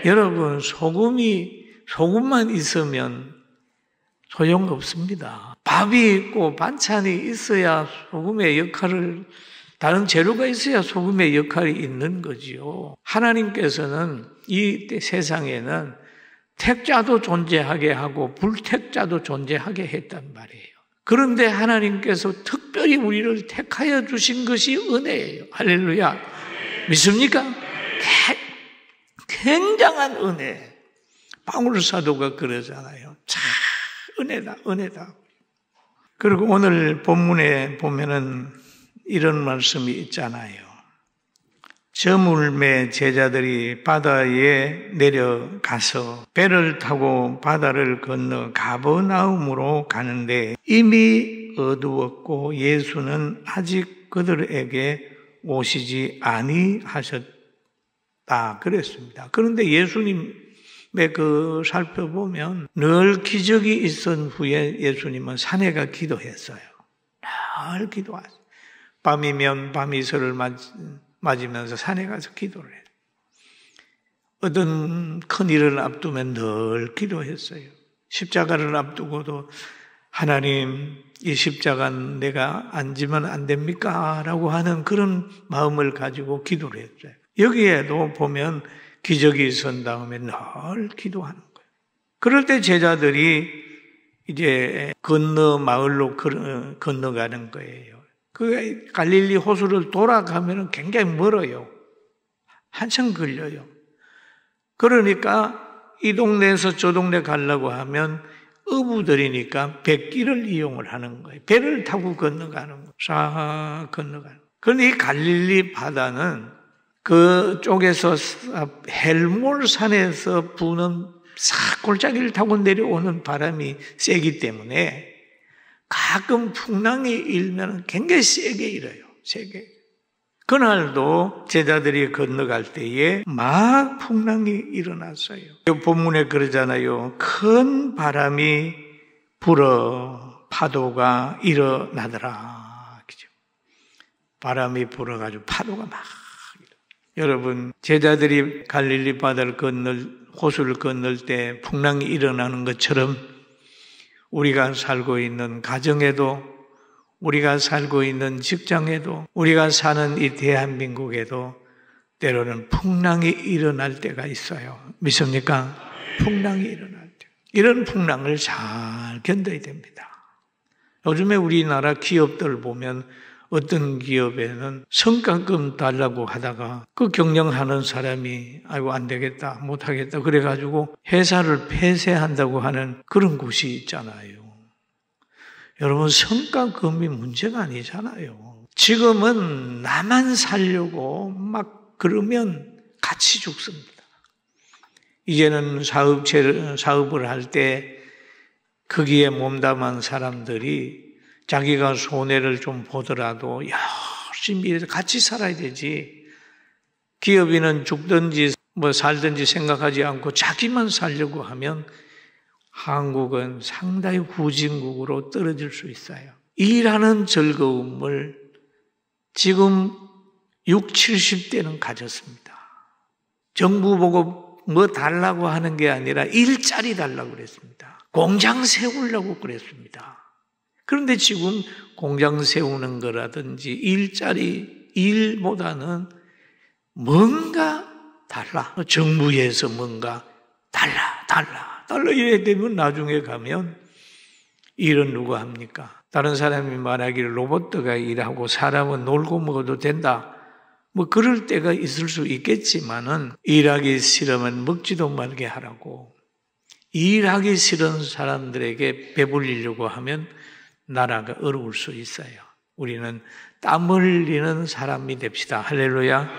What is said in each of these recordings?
여러분, 소금만 있으면 소용없습니다. 밥이 있고 반찬이 있어야 소금의 역할을, 다른 재료가 있어야 소금의 역할이 있는 거지요. 하나님께서는 이 세상에는 택자도 존재하게 하고 불택자도 존재하게 했단 말이에요. 그런데 하나님께서 특별히 우리를 택하여 주신 것이 은혜예요. 할렐루야. 믿습니까? 굉장한 은혜. 바울 사도가 그러잖아요. 참 은혜다, 은혜다. 그리고 오늘 본문에 보면은 이런 말씀이 있잖아요. 저물매 제자들이 바다에 내려가서 배를 타고 바다를 건너 가버나움으로 가는데 이미 어두웠고 예수는 아직 그들에게 오시지 아니하셨다 그랬습니다. 그런데 예수님의 살펴보면 늘 기적이 있은 후에 예수님은 산에 가 기도했어요. 늘 기도하셨어요. 밤이면 밤이슬을 맞으면서 산에 가서 기도를 해요. 어떤 큰 일을 앞두면 늘 기도했어요. 십자가를 앞두고도 하나님, 이 십자가는 내가 안 지면 안 됩니까? 라고 하는 그런 마음을 가지고 기도를 했어요. 여기에도 보면 기적이 있은 다음에 늘 기도하는 거예요. 그럴 때 제자들이 이제 마을로 건너가는 거예요. 그 갈릴리 호수를 돌아가면 굉장히 멀어요. 한참 걸려요. 그러니까 이 동네에서 저 동네 가려고 하면 어부들이니까 뱃길을 이용을 하는 거예요. 배를 타고 건너가는 거예요. 싹 건너가는 거예요. 그런데 이 갈릴리 바다는 그쪽에서 헬몰산에서 부는 싹 골짜기를 타고 내려오는 바람이 세기 때문에 가끔 풍랑이 일면 굉장히 세게 일어요. 세게. 그날도 제자들이 건너갈 때에 막 풍랑이 일어났어요. 본문에 그러잖아요. 큰 바람이 불어 파도가 일어나더라. 그죠? 바람이 불어가지고 파도가 막 여러분, 제자들이 갈릴리 바다를 호수를 건널 때 풍랑이 일어나는 것처럼 우리가 살고 있는 가정에도, 우리가 살고 있는 직장에도, 우리가 사는 이 대한민국에도 때로는 풍랑이 일어날 때가 있어요. 믿습니까? 풍랑이 일어날 때. 이런 풍랑을 잘 견뎌야 됩니다. 요즘에 우리나라 기업들 보면 어떤 기업에는 성과금 달라고 하다가 그 경영하는 사람이 아이고 안 되겠다, 못 하겠다 그래가지고 회사를 폐쇄한다고 하는 그런 곳이 있잖아요. 여러분, 성과금이 문제가 아니잖아요. 지금은 나만 살려고 막 그러면 같이 죽습니다. 이제는 사업을 할 때 거기에 몸담은 사람들이 자기가 손해를 좀 보더라도 열심히 같이 살아야 되지. 기업인은 죽든지 살든지 생각하지 않고 자기만 살려고 하면 한국은 상당히 후진국으로 떨어질 수 있어요. 일하는 즐거움을 지금 60, 70대는 가졌습니다. 정부 보고 뭐 달라고 하는 게 아니라 일자리 달라고 그랬습니다. 공장 세우려고 그랬습니다. 그런데 지금 공장 세우는 거라든지 일보다는 뭔가 달라. 정부에서 뭔가 달라 이래야 되면 나중에 가면 일은 누가 합니까? 다른 사람이 말하기를 로봇가 일하고 사람은 놀고 먹어도 된다. 뭐 그럴 때가 있을 수 있겠지만은 일하기 싫으면 먹지도 말게 하라고. 일하기 싫은 사람들에게 배불리려고 하면 나라가 어려울 수 있어요. 우리는 땀 흘리는 사람이 됩시다. 할렐루야.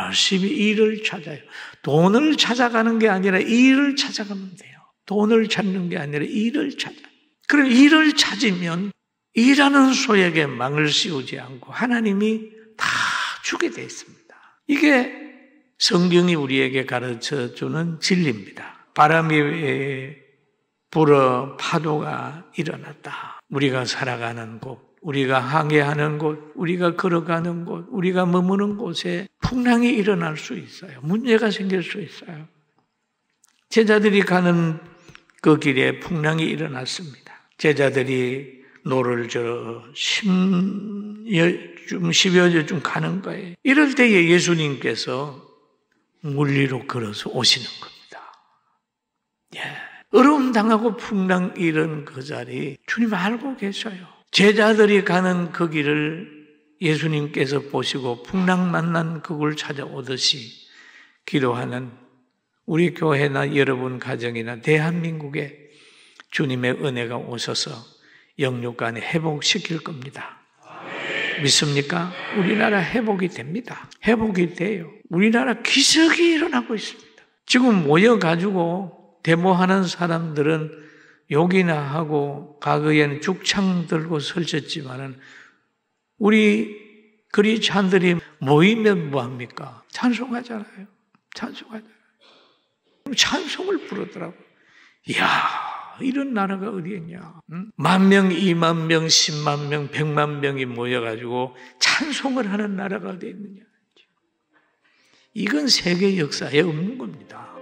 열심히 일을 찾아요. 돈을 찾아가는 게 아니라 일을 찾아가면 돼요. 돈을 찾는 게 아니라 일을 찾아요. 그럼 일을 찾으면 일하는 소에게 망을 씌우지 않고 하나님이 다 주게 되어 있습니다. 이게 성경이 우리에게 가르쳐주는 진리입니다. 바람이 불어 파도가 일어났다. 우리가 살아가는 곳, 우리가 항해하는 곳, 우리가 걸어가는 곳, 우리가 머무는 곳에 풍랑이 일어날 수 있어요. 문제가 생길 수 있어요. 제자들이 가는 그 길에 풍랑이 일어났습니다. 제자들이 노를 저어 10여 주 가는 거예요. 이럴 때에 예수님께서 물 위로 걸어서 오시는 겁니다. 어려움 당하고 풍랑 이런 그 자리 주님 알고 계셔요. 제자들이 가는 그 길을 예수님께서 보시고 풍랑 만난 그걸 찾아오듯이 기도하는 우리 교회나 여러분 가정이나 대한민국에 주님의 은혜가 오셔서 영육간에 회복시킬 겁니다. 믿습니까? 우리나라 회복이 됩니다. 회복이 돼요. 우리나라 기적이 일어나고 있습니다. 지금 모여가지고 데모하는 사람들은 욕이나 하고 과거에는 죽창 들고 설쳤지만은 우리 그리스도인들이 모이면 뭐합니까? 찬송하잖아요. 찬송을 부르더라고요. 이야, 이런 나라가 어디 있냐. 10,000명, 20,000명, 100,000명, 100만 명이 모여가지고 찬송을 하는 나라가 어디 있느냐. 이건 세계 역사에 없는 겁니다.